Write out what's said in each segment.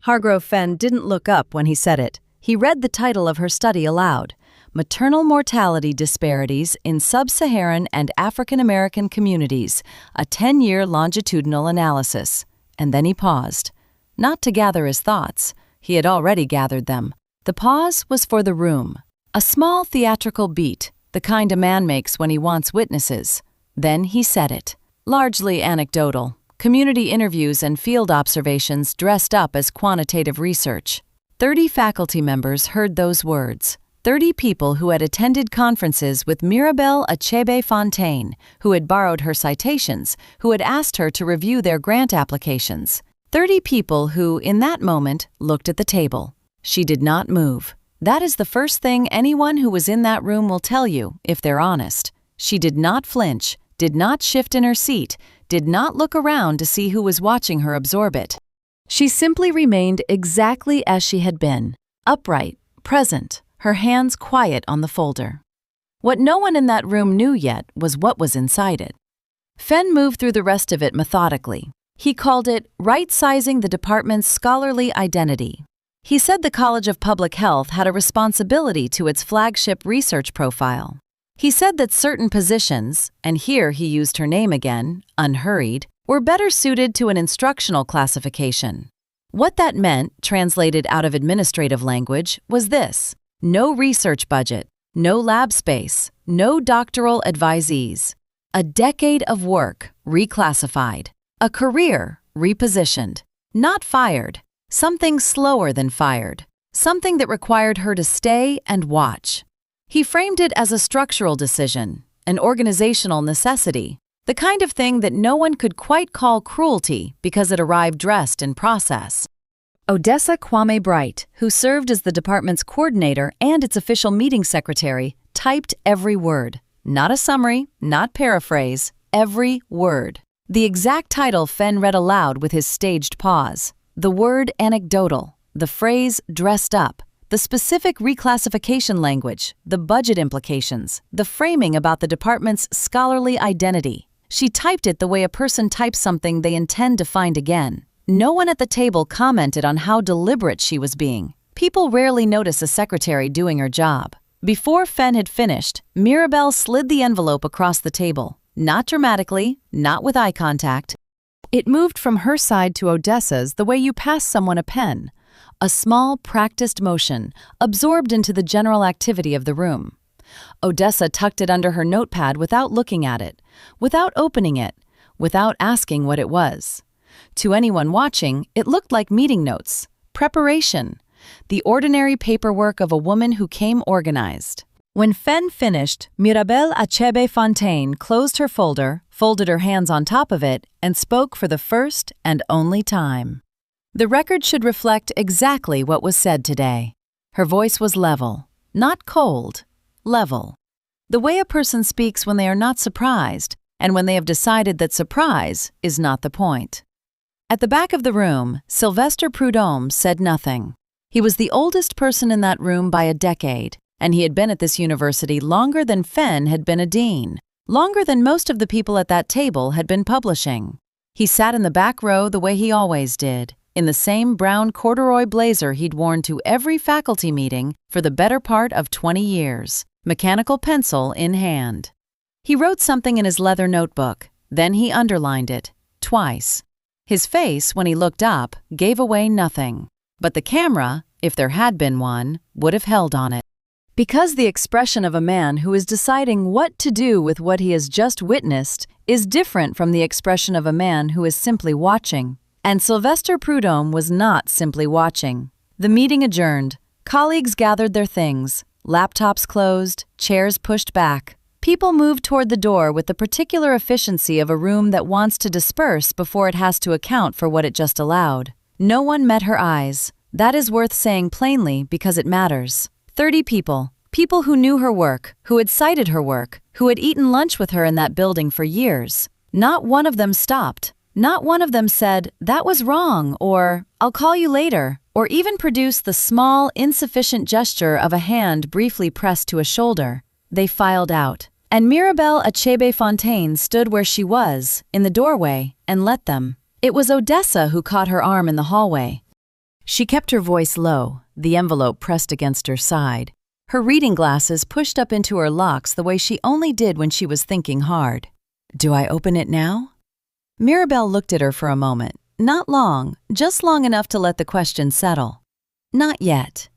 Hargrove Fenn didn't look up when he said it. He read the title of her study aloud: Maternal Mortality Disparities in Sub-Saharan and African American Communities, a 10-year longitudinal analysis. And then he paused. Not to gather his thoughts. He had already gathered them. The pause was for the room. A small theatrical beat, the kind a man makes when he wants witnesses. Then he said it. Largely anecdotal. Community interviews and field observations dressed up as quantitative research. 30 faculty members heard those words. 30 people who had attended conferences with Mirabel Achebe-Fontaine, who had borrowed her citations, who had asked her to review their grant applications. 30 people who, in that moment, looked at the table. She did not move. That is the first thing anyone who was in that room will tell you, if they're honest. She did not flinch, did not shift in her seat, did not look around to see who was watching her absorb it. She simply remained exactly as she had been, upright, present, her hands quiet on the folder. What no one in that room knew yet was what was inside it. Fenn moved through the rest of it methodically. He called it right-sizing the department's scholarly identity. He said the College of Public Health had a responsibility to its flagship research profile. He said that certain positions, and here he used her name again, unhurried, were better suited to an instructional classification. What that meant, translated out of administrative language, was this: no research budget, no lab space, no doctoral advisees. A decade of work, reclassified. A career, repositioned. Not fired. Something slower than fired. Something that required her to stay and watch. He framed it as a structural decision, an organizational necessity, the kind of thing that no one could quite call cruelty because it arrived dressed in process. Odessa Kwame Bright, who served as the department's coordinator and its official meeting secretary, typed every word. Not a summary, not paraphrase, every word. The exact title Fenn read aloud with his staged pause. The word anecdotal, the phrase dressed up, the specific reclassification language, the budget implications, the framing about the department's scholarly identity. She typed it the way a person types something they intend to find again. No one at the table commented on how deliberate she was being. People rarely notice a secretary doing her job. Before Fenn had finished, Mirabel slid the envelope across the table. Not dramatically, not with eye contact. It moved from her side to Odessa's the way you pass someone a pen. A small, practiced motion, absorbed into the general activity of the room. Odessa tucked it under her notepad without looking at it, without opening it, without asking what it was. To anyone watching, it looked like meeting notes, preparation, the ordinary paperwork of a woman who came organized. When Fenn finished, Mirabel Achebe-Fontaine closed her folder, folded her hands on top of it, and spoke for the first and only time. The record should reflect exactly what was said today. Her voice was level, not cold, level. The way a person speaks when they are not surprised, and when they have decided that surprise is not the point. At the back of the room, Sylvester Prudhomme said nothing. He was the oldest person in that room by a decade, and he had been at this university longer than Fenn had been a dean, longer than most of the people at that table had been publishing. He sat in the back row the way he always did, in the same brown corduroy blazer he'd worn to every faculty meeting for the better part of 20 years, mechanical pencil in hand. He wrote something in his leather notebook, then he underlined it, twice. His face, when he looked up, gave away nothing. But the camera, if there had been one, would have held on it. Because the expression of a man who is deciding what to do with what he has just witnessed is different from the expression of a man who is simply watching. And Sylvester Prudhomme was not simply watching. The meeting adjourned. Colleagues gathered their things. Laptops closed, chairs pushed back. People moved toward the door with the particular efficiency of a room that wants to disperse before it has to account for what it just allowed. No one met her eyes. That is worth saying plainly because it matters. 30 people. People who knew her work, who had cited her work, who had eaten lunch with her in that building for years. Not one of them stopped. Not one of them said, "That was wrong," or "I'll call you later," or even produced the small, insufficient gesture of a hand briefly pressed to a shoulder. They filed out. And Mirabel Achebe-Fontaine stood where she was, in the doorway, and let them. It was Odessa who caught her arm in the hallway. She kept her voice low, the envelope pressed against her side, her reading glasses pushed up into her locks the way she only did when she was thinking hard. "Do I open it now?" Mirabel looked at her for a moment. Not long, just long enough to let the question settle. "Not yet."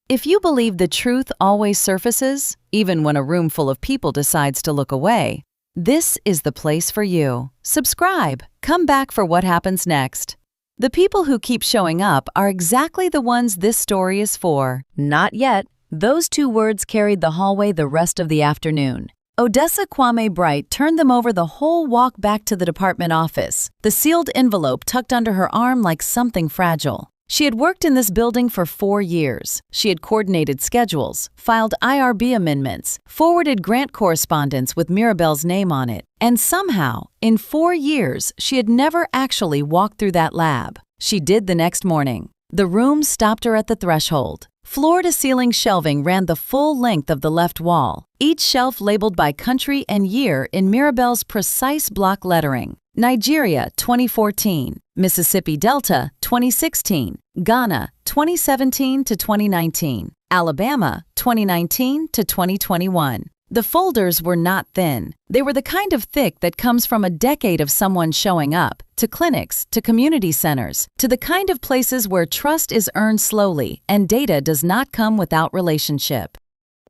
If you believe the truth always surfaces, even when a room full of people decides to look away, this is the place for you. Subscribe. Come back for what happens next. The people who keep showing up are exactly the ones this story is for. Not yet. Those two words carried the hallway the rest of the afternoon. Odessa Kwame Bright turned them over the whole walk back to the department office, the sealed envelope tucked under her arm like something fragile. She had worked in this building for 4 years. She had coordinated schedules, filed IRB amendments, forwarded grant correspondence with Mirabel's name on it, and somehow, in 4 years, she had never actually walked through that lab. She did the next morning. The room stopped her at the threshold. Floor-to-ceiling shelving ran the full length of the left wall, each shelf labeled by country and year in Mirabel's precise block lettering. Nigeria, 2014. Mississippi Delta, 2016. Ghana, 2017 to 2019. Alabama, 2019 to 2021. The folders were not thin. They were the kind of thick that comes from a decade of someone showing up, to clinics, to community centers, to the kind of places where trust is earned slowly and data does not come without relationship.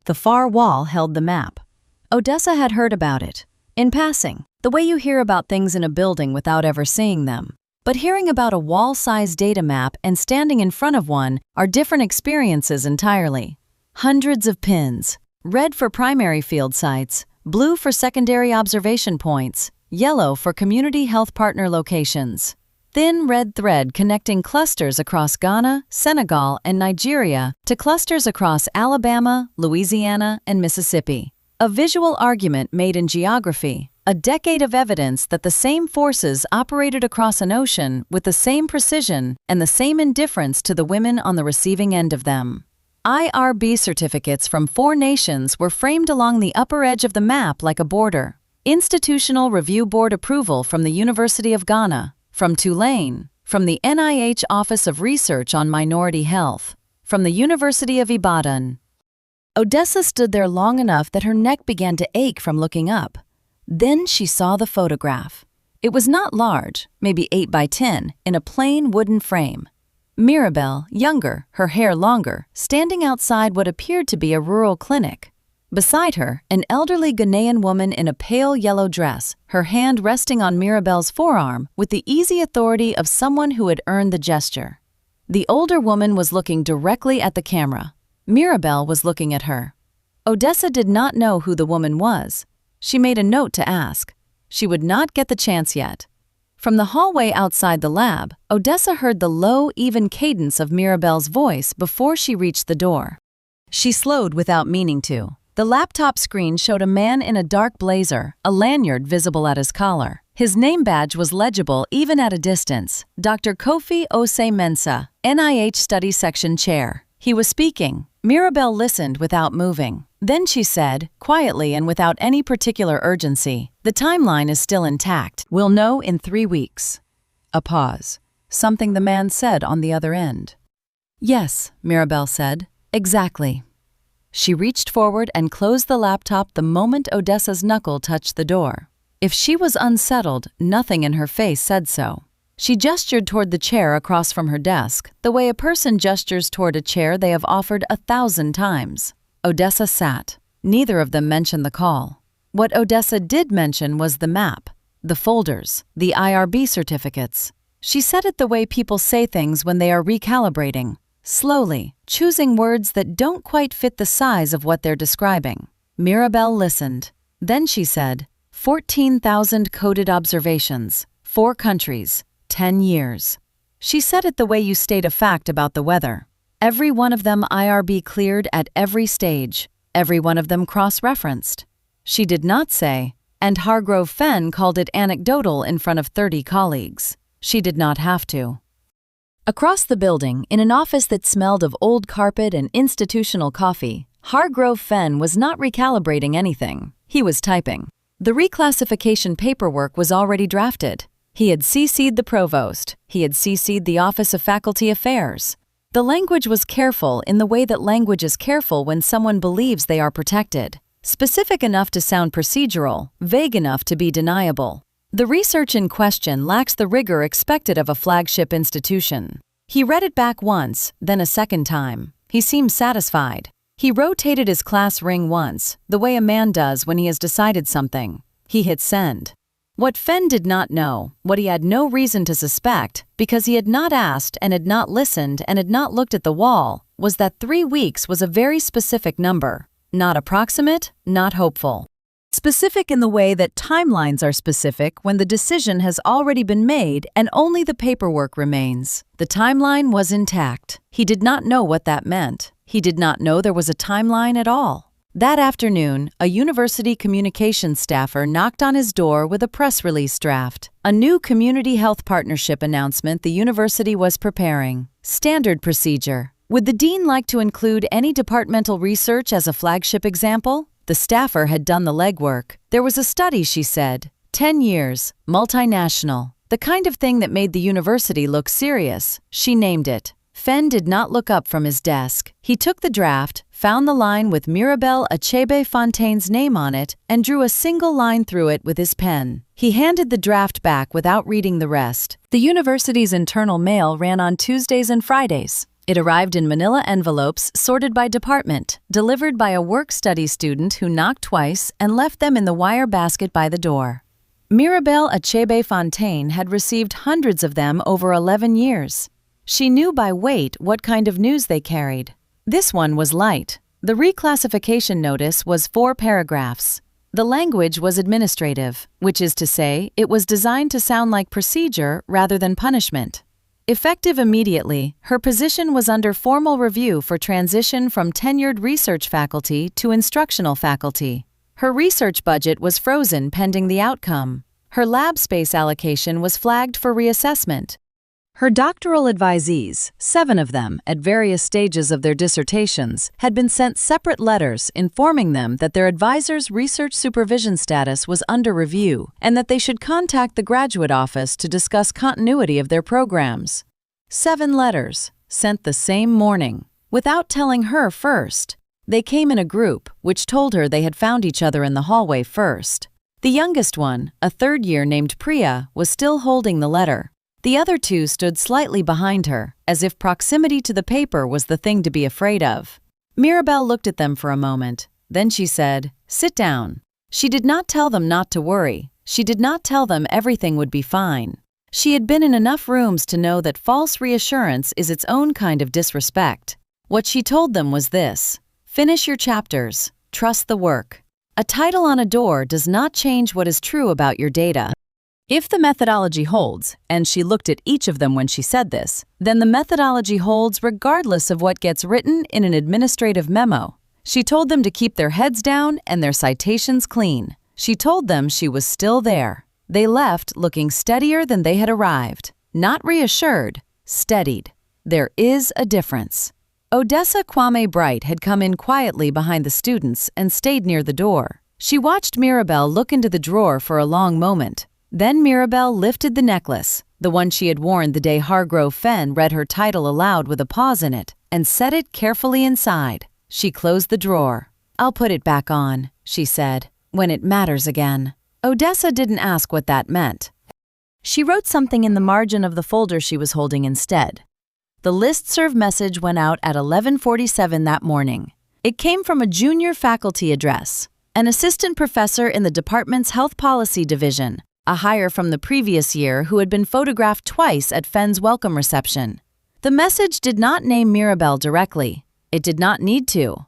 The far wall held the map. Odessa had heard about it. In passing, the way you hear about things in a building without ever seeing them. But hearing about a wall-sized data map and standing in front of one are different experiences entirely. Hundreds of pins. Red for primary field sites, blue for secondary observation points, yellow for community health partner locations. Thin red thread connecting clusters across Ghana, Senegal, and Nigeria to clusters across Alabama, Louisiana, and Mississippi. A visual argument made in geography, a decade of evidence that the same forces operated across an ocean with the same precision and the same indifference to the women on the receiving end of them. IRB certificates from 4 nations were framed along the upper edge of the map like a border. Institutional Review Board approval from the University of Ghana, from Tulane, from the NIH Office of Research on Minority Health, from the University of Ibadan. Odessa stood there long enough that her neck began to ache from looking up. Then she saw the photograph. It was not large, maybe 8 by 10, in a plain wooden frame. Mirabel, younger, her hair longer, standing outside what appeared to be a rural clinic. Beside her, an elderly Ghanaian woman in a pale yellow dress, her hand resting on Mirabel's forearm with the easy authority of someone who had earned the gesture. The older woman was looking directly at the camera. Mirabel was looking at her. Odessa did not know who the woman was. She made a note to ask. She would not get the chance yet. From the hallway outside the lab, Odessa heard the low, even cadence of Mirabel's voice before she reached the door. She slowed without meaning to. The laptop screen showed a man in a dark blazer, a lanyard visible at his collar. His name badge was legible even at a distance. Dr. Kofi Ose-Mensah, NIH Study Section Chair. He was speaking. Mirabel listened without moving. Then she said, quietly and without any particular urgency, "The timeline is still intact. We'll know in 3 weeks." A pause. Something the man said on the other end. "Yes," Mirabel said. "Exactly." She reached forward and closed the laptop the moment Odessa's knuckle touched the door. If she was unsettled, nothing in her face said so. She gestured toward the chair across from her desk, the way a person gestures toward a chair they have offered 1,000 times. Odessa sat. Neither of them mentioned the call. What Odessa did mention was the map, the folders, the IRB certificates. She said it the way people say things when they are recalibrating, slowly, choosing words that don't quite fit the size of what they're describing. Mirabel listened. Then she said, 14,000 coded observations, 4 countries, 10 years. She said it the way you state a fact about the weather. Every one of them IRB cleared at every stage. Every one of them cross-referenced. She did not say, and Hargrove Fenn called it anecdotal in front of 30 colleagues. She did not have to. Across the building, in an office that smelled of old carpet and institutional coffee, Hargrove Fenn was not recalibrating anything. He was typing. The reclassification paperwork was already drafted. He had CC'd the provost. He had CC'd the Office of Faculty Affairs. The language was careful in the way that language is careful when someone believes they are protected. Specific enough to sound procedural, vague enough to be deniable. The research in question lacks the rigor expected of a flagship institution. He read it back once, then a second time. He seemed satisfied. He rotated his class ring once, the way a man does when he has decided something. He hit send. What Fenn did not know, what he had no reason to suspect, because he had not asked and had not listened and had not looked at the wall, was that 3 weeks was a very specific number. Not approximate, not hopeful. Specific in the way that timelines are specific when the decision has already been made and only the paperwork remains. The timeline was intact. He did not know what that meant. He did not know there was a timeline at all. That afternoon, a university communications staffer knocked on his door with a press release draft, a new community health partnership announcement the university was preparing. Standard procedure. Would the dean like to include any departmental research as a flagship example? The staffer had done the legwork. There was a study, she said. 10 years, multinational. The kind of thing that made the university look serious. She named it. Fenn did not look up from his desk. He took the draft, found the line with Mirabel Achebe-Fontaine's name on it, and drew a single line through it with his pen. He handed the draft back without reading the rest. The university's internal mail ran on Tuesdays and Fridays. It arrived in manila envelopes sorted by department, delivered by a work-study student who knocked twice and left them in the wire basket by the door. Mirabel Achebe-Fontaine had received hundreds of them over 11 years. She knew by weight what kind of news they carried. This one was light. The reclassification notice was 4 paragraphs. The language was administrative, which is to say, it was designed to sound like procedure rather than punishment. Effective immediately, her position was under formal review for transition from tenured research faculty to instructional faculty. Her research budget was frozen pending the outcome. Her lab space allocation was flagged for reassessment. Her doctoral advisees, 7 of them at various stages of their dissertations, had been sent separate letters informing them that their advisor's research supervision status was under review and that they should contact the graduate office to discuss continuity of their programs. 7 letters, sent the same morning, without telling her first. They came in a group, which told her they had found each other in the hallway first. The youngest one, a 3rd year named Priya, was still holding the letter. The other 2 stood slightly behind her, as if proximity to the paper was the thing to be afraid of. Mirabel looked at them for a moment. Then she said, "Sit down." She did not tell them not to worry. She did not tell them everything would be fine. She had been in enough rooms to know that false reassurance is its own kind of disrespect. What she told them was this: finish your chapters. Trust the work. A title on a door does not change what is true about your data. If the methodology holds, and she looked at each of them when she said this, then the methodology holds regardless of what gets written in an administrative memo. She told them to keep their heads down and their citations clean. She told them she was still there. They left looking steadier than they had arrived. Not reassured, steadied. There is a difference. Odessa Kwame Bright had come in quietly behind the students and stayed near the door. She watched Mirabel look into the drawer for a long moment. Then Mirabel lifted the necklace, the one she had worn the day Hargrove Fenn read her title aloud with a pause in it, and set it carefully inside. She closed the drawer. "I'll put it back on," she said, "when it matters again." Odessa didn't ask what that meant. She wrote something in the margin of the folder she was holding instead. The listserv message went out at 11:47 that morning. It came from a junior faculty address, an assistant professor in the department's health policy division, a hire from the previous year who had been photographed twice at Fenn's welcome reception. The message did not name Mirabel directly. It did not need to.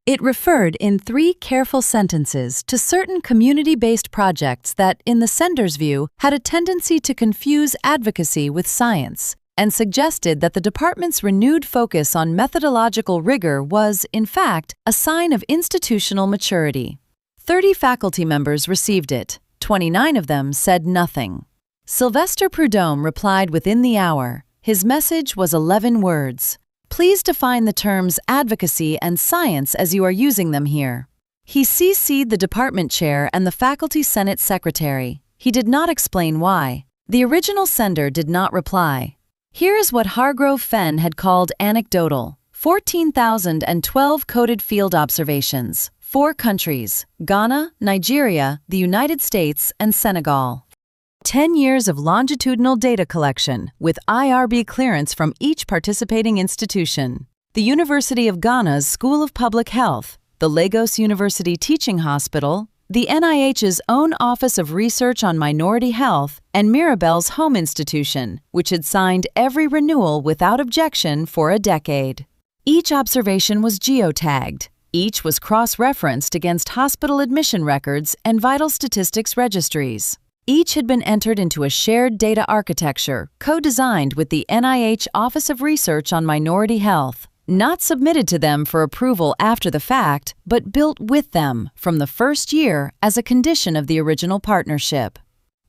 It referred in 3 careful sentences to certain community-based projects that, in the sender's view, had a tendency to confuse advocacy with science, and suggested that the department's renewed focus on methodological rigor was, in fact, a sign of institutional maturity. 30 faculty members received it. 29 of them said nothing. Sylvester Prudhomme replied within the hour. His message was 11 words. "Please define the terms advocacy and science as you are using them here." He CC'd the department chair and the faculty senate secretary. He did not explain why. The original sender did not reply. Here is what Hargrove Fenn had called anecdotal: 14,012 coded field observations, 4 countries: Ghana, Nigeria, the United States, and Senegal. 10 years of longitudinal data collection with IRB clearance from each participating institution: the University of Ghana's School of Public Health, the Lagos University Teaching Hospital, the NIH's own Office of Research on Minority Health, and Mirabel's home institution, which had signed every renewal without objection for a decade. Each observation was geotagged. Each was cross-referenced against hospital admission records and vital statistics registries. Each had been entered into a shared data architecture, co-designed with the NIH Office of Research on Minority Health, not submitted to them for approval after the fact, but built with them from the first year as a condition of the original partnership.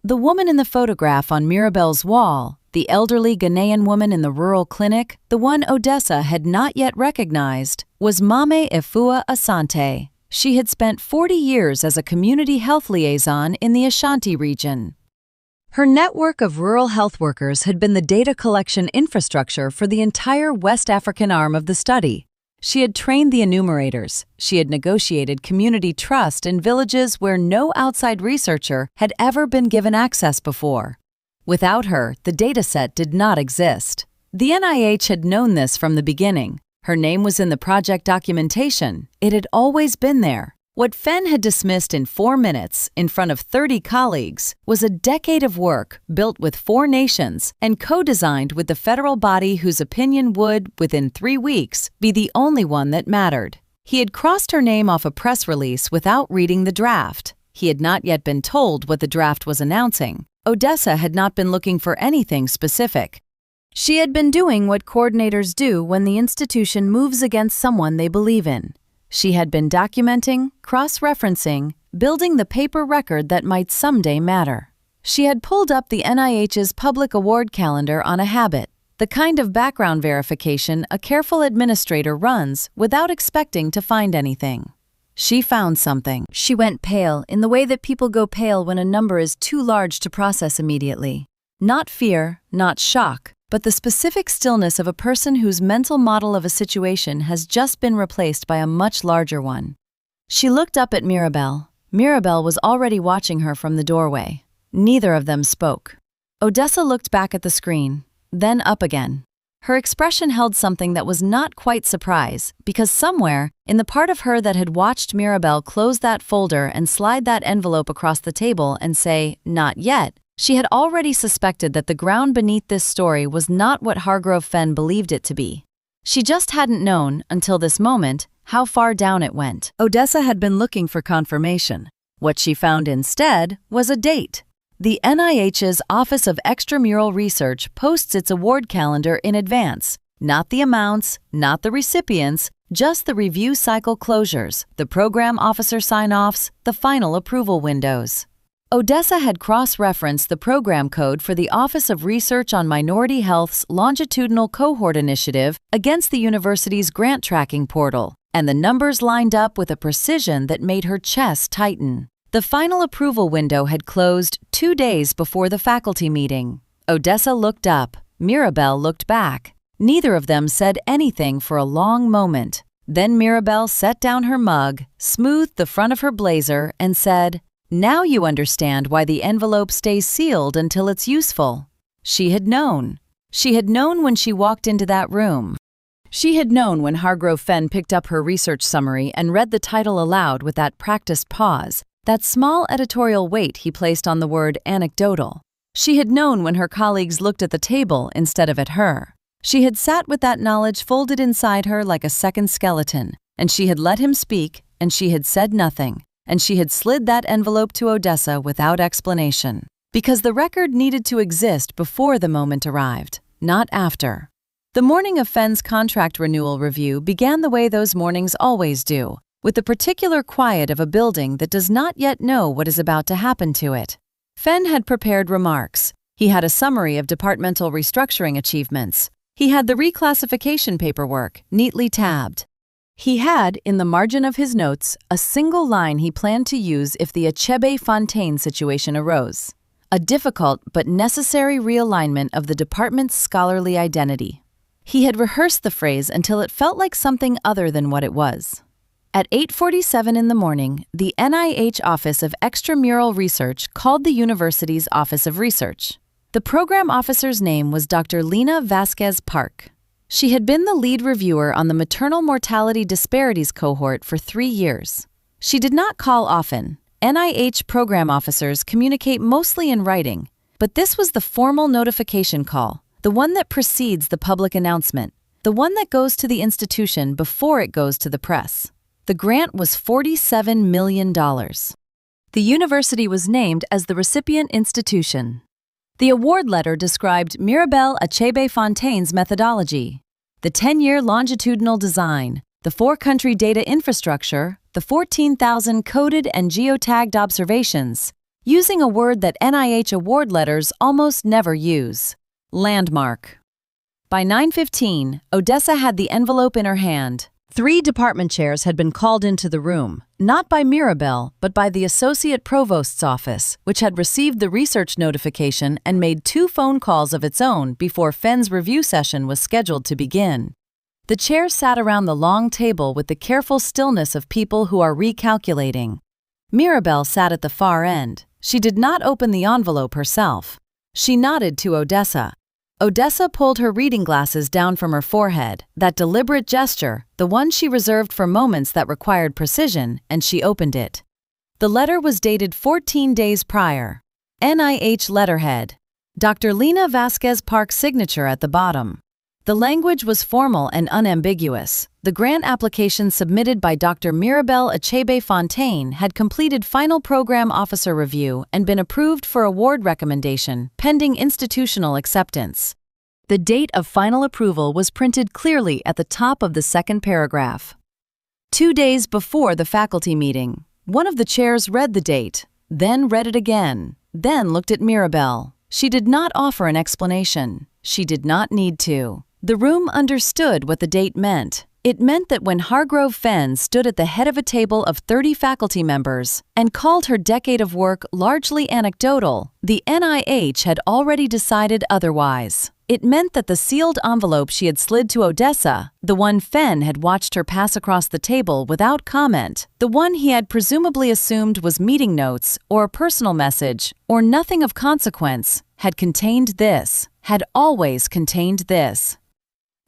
The woman in the photograph on Mirabel's wall, the elderly Ghanaian woman in the rural clinic, the one Odessa had not yet recognized, was Mame Efua Asante. She had spent 40 years as a community health liaison in the Ashanti region. Her network of rural health workers had been the data collection infrastructure for the entire West African arm of the study. She had trained the enumerators. She had negotiated community trust in villages where no outside researcher had ever been given access before. Without her, the dataset did not exist. The NIH had known this from the beginning. Her name was in the project documentation. It had always been there. What Fenn had dismissed in 4 minutes in front of 30 colleagues was a decade of work built with 4 nations and co-designed with the federal body whose opinion would, within 3 weeks, be the only one that mattered. He had crossed her name off a press release without reading the draft. He had not yet been told what the draft was announcing. Odessa had not been looking for anything specific. She had been doing what coordinators do when the institution moves against someone they believe in. She had been documenting, cross-referencing, building the paper record that might someday matter. She had pulled up the NIH's public award calendar on a habit, the kind of background verification a careful administrator runs without expecting to find anything. She found something. She went pale in the way that people go pale when a number is too large to process immediately. Not fear, not shock, but the specific stillness of a person whose mental model of a situation has just been replaced by a much larger one. She looked up at Mirabel. Mirabel was already watching her from the doorway. Neither of them spoke. Odessa looked back at the screen, then up again. Her expression held something that was not quite surprise, because somewhere, in the part of her that had watched Mirabel close that folder and slide that envelope across the table and say, "Not yet," she had already suspected that the ground beneath this story was not what Hargrove Fenn believed it to be. She just hadn't known, until this moment, how far down it went. Odessa had been looking for confirmation. What she found instead was a date. The NIH's Office of Extramural Research posts its award calendar in advance. Not the amounts, not the recipients, just the review cycle closures, the program officer sign-offs, the final approval windows. Odessa had cross-referenced the program code for the Office of Research on Minority Health's longitudinal cohort initiative against the university's grant tracking portal, and the numbers lined up with a precision that made her chest tighten. The final approval window had closed 2 days before the faculty meeting. Odessa looked up. Mirabel looked back. Neither of them said anything for a long moment. Then Mirabel set down her mug, smoothed the front of her blazer, and said, "Now you understand why the envelope stays sealed until it's useful." She had known. She had known when she walked into that room. She had known when Hargrove Fenn picked up her research summary and read the title aloud with that practiced pause, that small editorial weight he placed on the word anecdotal. She had known when her colleagues looked at the table instead of at her. She had sat with that knowledge folded inside her like a second skeleton, and she had let him speak, and she had said nothing. And she had slid that envelope to Odessa without explanation. Because the record needed to exist before the moment arrived, not after. The morning of Fenn's contract renewal review began the way those mornings always do, with the particular quiet of a building that does not yet know what is about to happen to it. Fenn had prepared remarks. He had a summary of departmental restructuring achievements. He had the reclassification paperwork, neatly tabbed. He had, in the margin of his notes, a single line he planned to use if the Achebe-Fontaine situation arose. a difficult but necessary realignment of the department's scholarly identity. He had rehearsed the phrase until it felt like something other than what it was. At 8:47 in the morning, the NIH Office of Extramural Research called the university's Office of Research. The program officer's name was Dr. Lina Vasquez-Park. She had been the lead reviewer on the maternal mortality disparities cohort for 3 years. She did not call often. NIH program officers communicate mostly in writing, but this was the formal notification call, the one that precedes the public announcement, the one that goes to the institution before it goes to the press. The grant was $47 million. The university was named as the recipient institution. The award letter described Mirabel Achebe-Fontaine's methodology, the 10-year longitudinal design, the 4-country data infrastructure, the 14,000 coded and geotagged observations, using a word that NIH award letters almost never use: landmark. By 9:15, Odessa had the envelope in her hand. 3 department chairs had been called into the room, not by Mirabel, but by the Associate Provost's office, which had received the research notification and made 2 phone calls of its own before Fenn's review session was scheduled to begin. The chairs sat around the long table with the careful stillness of people who are recalculating. Mirabel sat at the far end. She did not open the envelope herself. She nodded to Odessa. Odessa pulled her reading glasses down from her forehead, that deliberate gesture, the one she reserved for moments that required precision, and she opened it. The letter was dated 14 days prior. NIH letterhead. Dr. Lina Vasquez-Park's signature at the bottom. The language was formal and unambiguous. The grant application submitted by Dr. Mirabel Achebe-Fontaine had completed final program officer review and been approved for award recommendation, pending institutional acceptance. The date of final approval was printed clearly at the top of the second paragraph. 2 days before the faculty meeting, one of the chairs read the date, then read it again, then looked at Mirabel. She did not offer an explanation. She did not need to. The room understood what the date meant. It meant that when Hargrove Fenn stood at the head of a table of 30 faculty members and called her decade of work largely anecdotal, the NIH had already decided otherwise. It meant that the sealed envelope she had slid to Odessa, the one Fenn had watched her pass across the table without comment, the one he had presumably assumed was meeting notes or a personal message or nothing of consequence, had contained this, had always contained this.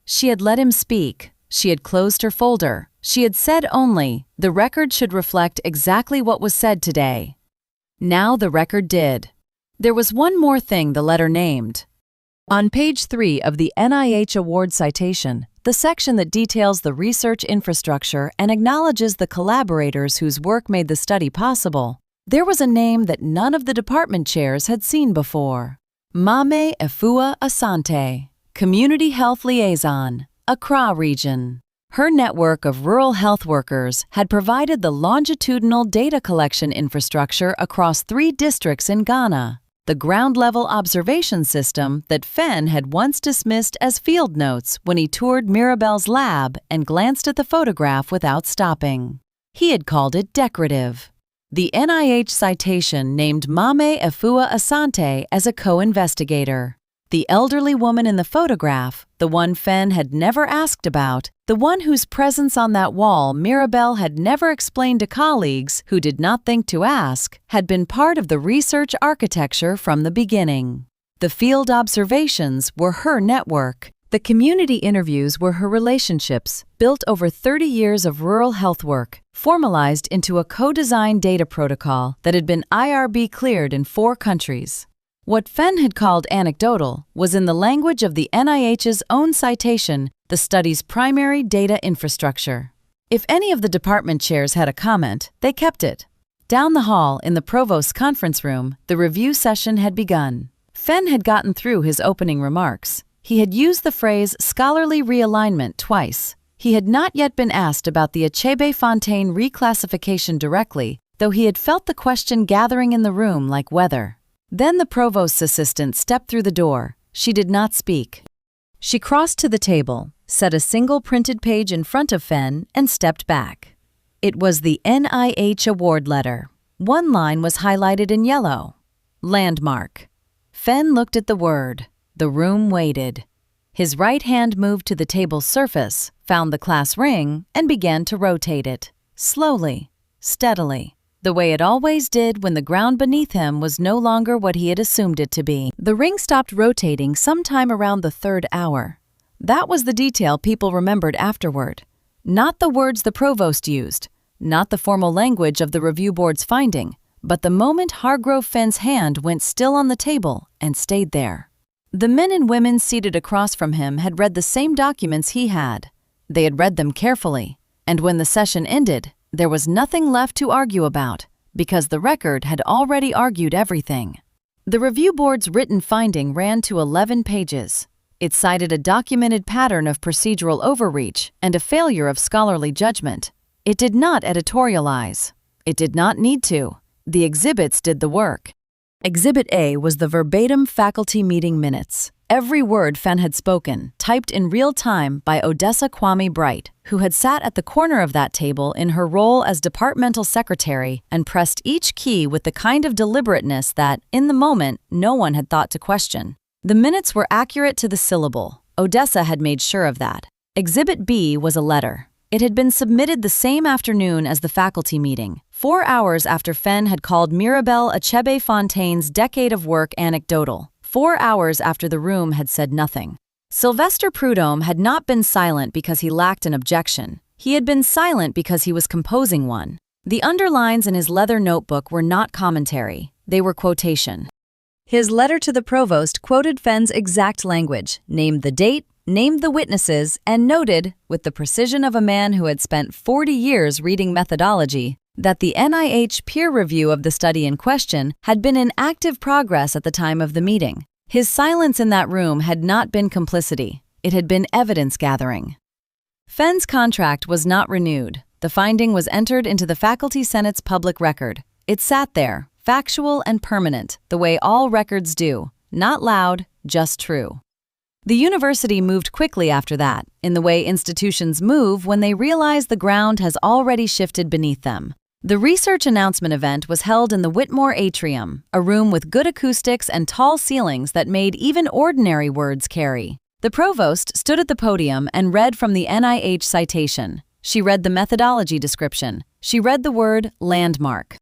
She had let him speak. She had closed her folder. She had said only, the record should reflect exactly what was said today. Now the record did. There was one more thing the letter named. On page 3 of the NIH award citation, the section that details the research infrastructure and acknowledges the collaborators whose work made the study possible, there was a name that none of the department chairs had seen before. Mame Efua Asante, Community Health Liaison, Accra Region. Her network of rural health workers had provided the longitudinal data collection infrastructure across 3 districts in Ghana, the ground-level observation system that Fenn had once dismissed as field notes when he toured Mirabel's lab and glanced at the photograph without stopping. He had called it decorative. The NIH citation named Mame Efua Asante as a co-investigator. The elderly woman in the photograph, the one Fenn had never asked about, the one whose presence on that wall Mirabel had never explained to colleagues who did not think to ask, had been part of the research architecture from the beginning. The field observations were her network. The community interviews were her relationships, built over 30 years of rural health work, formalized into a co-designed data protocol that had been IRB cleared in 4 countries. What Fenn had called anecdotal was, in the language of the NIH's own citation, the study's primary data infrastructure. If any of the department chairs had a comment, they kept it. Down the hall, in the provost's conference room, the review session had begun. Fenn had gotten through his opening remarks. He had used the phrase scholarly realignment twice. He had not yet been asked about the Achebe-Fontaine reclassification directly, though he had felt the question gathering in the room like weather. Then the provost's assistant stepped through the door. She did not speak. She crossed to the table, set a single printed page in front of Fenn, and stepped back. It was the NIH award letter. One line was highlighted in yellow. Landmark. Fenn looked at the word. The room waited. His right hand moved to the table's surface, found the class ring, and began to rotate it. Slowly, steadily, the way it always did when the ground beneath him was no longer what he had assumed it to be. The ring stopped rotating sometime around the 3rd hour. That was the detail people remembered afterward. Not the words the provost used, not the formal language of the review board's finding, but the moment Hargrove Fenn's hand went still on the table and stayed there. The men and women seated across from him had read the same documents he had. They had read them carefully, and when the session ended, there was nothing left to argue about, because the record had already argued everything. The review board's written finding ran to 11 pages. It cited a documented pattern of procedural overreach and a failure of scholarly judgment. It did not editorialize. It did not need to. The exhibits did the work. Exhibit A was the verbatim faculty meeting minutes. Every word Fenn had spoken, typed in real time by Odessa Kwame Bright, who had sat at the corner of that table in her role as departmental secretary and pressed each key with the kind of deliberateness that, in the moment, no one had thought to question. The minutes were accurate to the syllable. Odessa had made sure of that. Exhibit B was a letter. It had been submitted the same afternoon as the faculty meeting, 4 hours after Fenn had called Mirabel Achebe-Fontaine's decade of work anecdotal, 4 hours after the room had said nothing. Sylvester Prudhomme had not been silent because he lacked an objection. He had been silent because he was composing one. The underlines in his leather notebook were not commentary. They were quotation. His letter to the provost quoted Fenn's exact language, named the date, named the witnesses, and noted, with the precision of a man who had spent 40 years reading methodology, that the NIH peer review of the study in question had been in active progress at the time of the meeting. His silence in that room had not been complicity. It had been evidence gathering. Fenn's contract was not renewed. The finding was entered into the Faculty Senate's public record. It sat there, factual and permanent, the way all records do, not loud, just true. The university moved quickly after that, in the way institutions move when they realize the ground has already shifted beneath them. The research announcement event was held in the Whitmore Atrium, a room with good acoustics and tall ceilings that made even ordinary words carry. The provost stood at the podium and read from the NIH citation. She read the methodology description. She read the word landmark.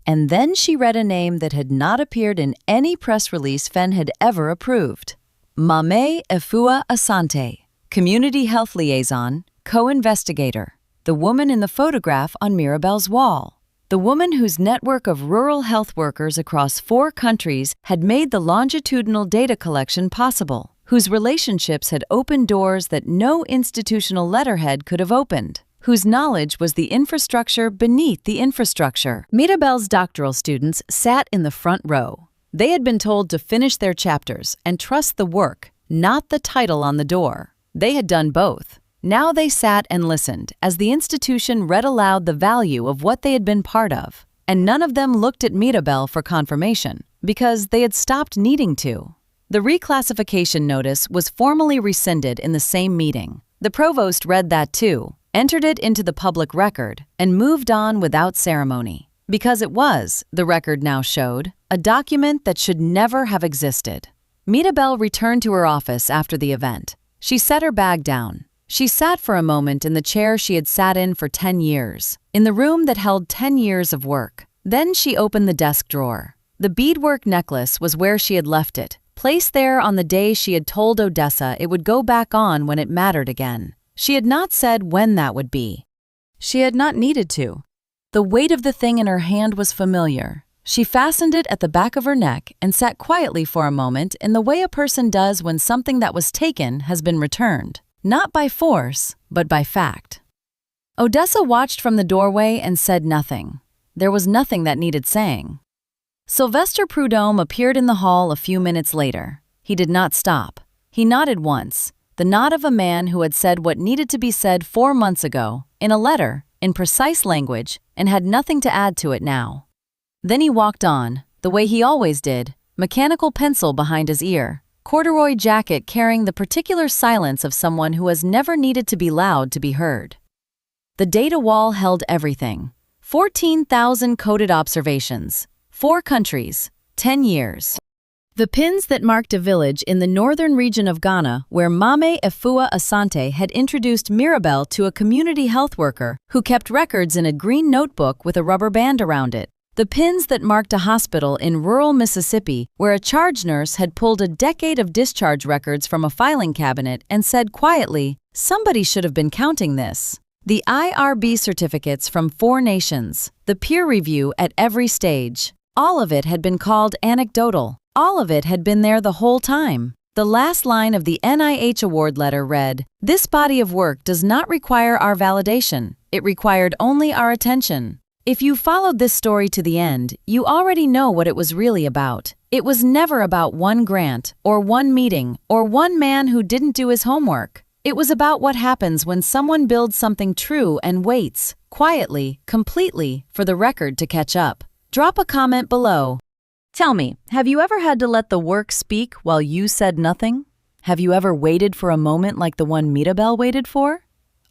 And then she read a name that had not appeared in any press release Fenn had ever approved. Mame Efua Asante, Community Health Liaison, co-investigator, the woman in the photograph on Mirabel's wall, the woman whose network of rural health workers across 4 countries had made the longitudinal data collection possible, whose relationships had opened doors that no institutional letterhead could have opened, whose knowledge was the infrastructure beneath the infrastructure. Mirabel's doctoral students sat in the front row. They had been told to finish their chapters and trust the work, not the title on the door. They had done both. Now they sat and listened as the institution read aloud the value of what they had been part of, and none of them looked at Mirabel for confirmation, because they had stopped needing to. The reclassification notice was formally rescinded in the same meeting. The provost read that too, entered it into the public record, and moved on without ceremony. Because it was, the record now showed, a document that should never have existed. Mirabel returned to her office after the event. She set her bag down. She sat for a moment in the chair she had sat in for 10 years, in the room that held 10 years of work. Then she opened the desk drawer. The beadwork necklace was where she had left it, placed there on the day she had told Odessa it would go back on when it mattered again. She had not said when that would be. She had not needed to. The weight of the thing in her hand was familiar. She fastened it at the back of her neck and sat quietly for a moment in the way a person does when something that was taken has been returned, not by force, but by fact. Odessa watched from the doorway and said nothing. There was nothing that needed saying. Sylvester Prudhomme appeared in the hall a few minutes later. He did not stop. He nodded once, the nod of a man who had said what needed to be said 4 months ago, in a letter, in precise language, and had nothing to add to it now. Then he walked on, the way he always did, mechanical pencil behind his ear, corduroy jacket carrying the particular silence of someone who has never needed to be loud to be heard. The data wall held everything. 14,000 coded observations, 4 countries, 10 years. The pins that marked a village in the northern region of Ghana where Mame Efua Asante had introduced Mirabel to a community health worker who kept records in a green notebook with a rubber band around it. The pins that marked a hospital in rural Mississippi where a charge nurse had pulled a decade of discharge records from a filing cabinet and said quietly, "Somebody should have been counting this." The IRB certificates from 4 nations, the peer review at every stage. All of it had been called anecdotal. All of it had been there the whole time. The last line of the NIH award letter read, "This body of work does not require our validation. It required only our attention." If you followed this story to the end, you already know what it was really about. It was never about one grant, or one meeting, or one man who didn't do his homework. It was about what happens when someone builds something true and waits, quietly, completely, for the record to catch up. Drop a comment below. Tell me, have you ever had to let the work speak while you said nothing? Have you ever waited for a moment like the one Mirabel waited for?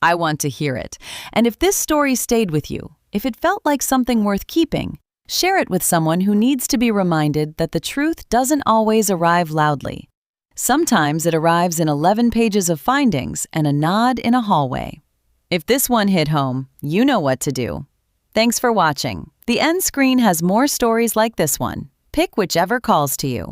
I want to hear it. And if this story stayed with you, if it felt like something worth keeping, share it with someone who needs to be reminded that the truth doesn't always arrive loudly. Sometimes it arrives in 11 pages of findings and a nod in a hallway. If this one hit home, you know what to do. Thanks for watching. The end screen has more stories like this one. Pick whichever calls to you.